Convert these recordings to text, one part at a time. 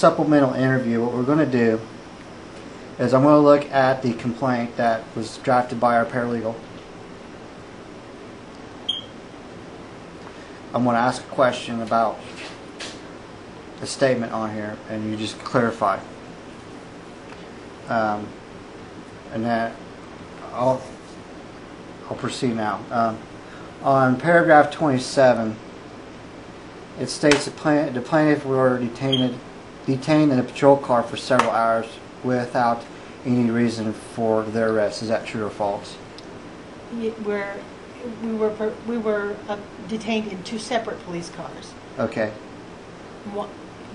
supplemental interview, what we're going to do is I'm going to look at the complaint that was drafted by our paralegal. I'm going to ask a question about the statement on here, and you just clarify. And then I'll proceed now. On paragraph 27, it states the plaintiff were detained in a patrol car for several hours without any reason for their arrest. Is that true or false? We were detained in two separate police cars. Okay.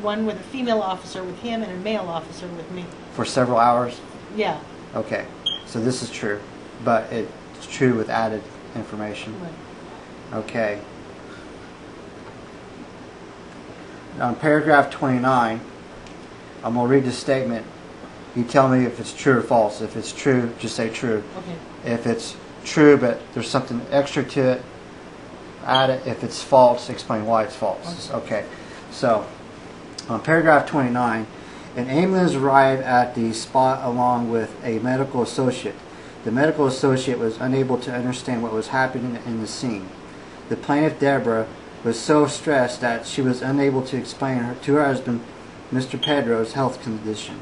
One with a female officer with him and a male officer with me. For several hours? Yeah. Okay. So this is true, but it's true with added information. Right. Okay. On paragraph 29, I'm going to read the statement. You tell me if it's true or false. If it's true, just say true. Okay. If it's true, but there's something extra to it, add it. If it's false, explain why it's false. Okay. So, on paragraph 29, an ambulance arrived at the spot along with a medical associate. The medical associate was unable to understand what was happening in the scene. The plaintiff, Deborah, was so stressed that she was unable to explain to her husband, Mr. Pedro's health condition.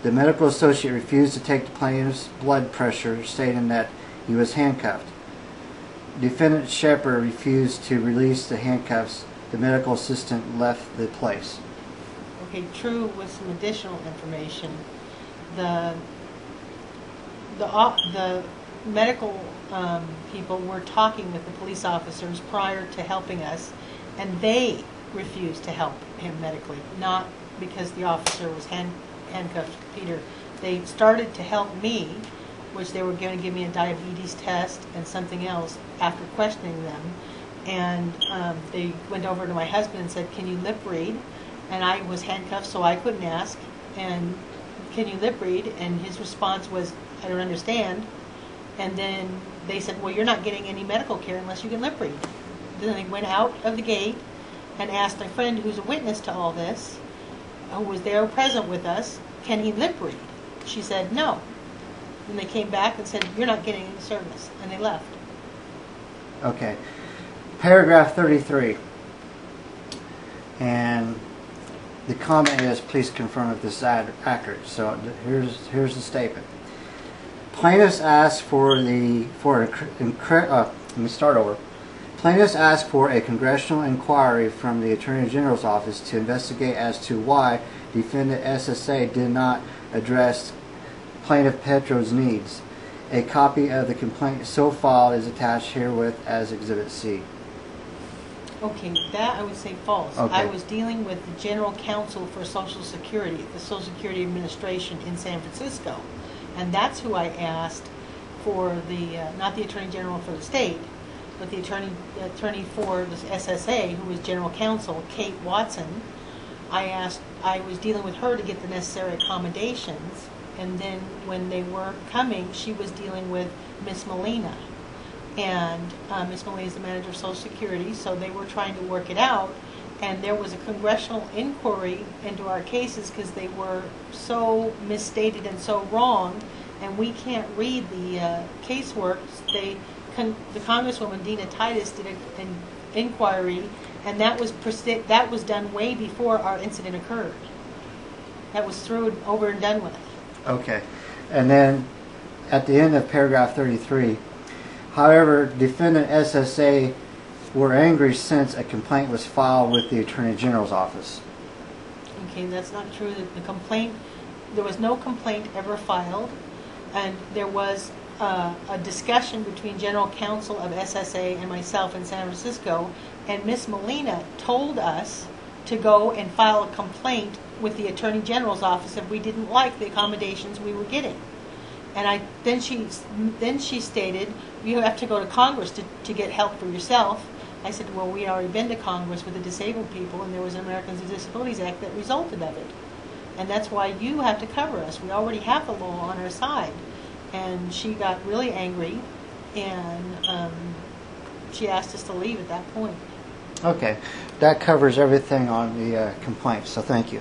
The medical associate refused to take the plaintiff's blood pressure, stating that he was handcuffed. Defendant Shepard refused to release the handcuffs. The medical assistant left the place. Okay, true with some additional information. The medical people were talking with the police officers prior to helping us, and they refused to help him medically, not because the officer was handcuffed Peter. They started to help me, which they were going to give me a diabetes test and something else after questioning them. And they went over to my husband and said, "Can you lip read?" And I was handcuffed, so I couldn't ask. And, "Can you lip read?" And his response was, "I don't understand." And then they said, "Well, you're not getting any medical care unless you can lip read." Then they went out of the gate and asked my friend, who's a witness to all this, who was there present with us, "Can he lip read?" She said, "No." Then they came back and said, "You're not getting any service." And they left. Okay. Paragraph 33. And the comment is, please confirm if this is accurate. So here's the statement. Plaintiffs asked let me start over. Plaintiffs asked for a congressional inquiry from the Attorney General's office to investigate as to why defendant SSA did not address plaintiff Pedro's needs. A copy of the complaint so filed is attached herewith as Exhibit C. Okay, that I would say false. Okay. I was dealing with the General Counsel for Social Security, the Social Security Administration in San Francisco. And that's who I asked for not the Attorney General for the state, but the attorney for the SSA, who was General Counsel, Kate Watson. I was dealing with her to get the necessary accommodations. And then when they were coming, she was dealing with Miss Molina. And Miss Molina is the manager of Social Security, so they were trying to work it out. And there was a congressional inquiry into our cases because they were so misstated and so wrong, and we can't read the casework. The Congresswoman Dina Titus did an inquiry, and that was done way before our incident occurred. That was through and over and done with. Okay. And then at the end of paragraph 33, however, defendant SSA were angry since a complaint was filed with the Attorney General's office. Okay, that's not true. There was no complaint ever filed, and there was a discussion between General Counsel of SSA and myself in San Francisco, and Miss Molina told us to go and file a complaint with the Attorney General's office if we didn't like the accommodations we were getting. And then she stated, "You have to go to Congress to get help for yourself." I said, "Well, we had already been to Congress with the disabled people, and there was an Americans with Disabilities Act that resulted of it. And that's why you have to cover us. We already have the law on our side." And she got really angry, and she asked us to leave at that point. Okay. That covers everything on the complaint, so thank you.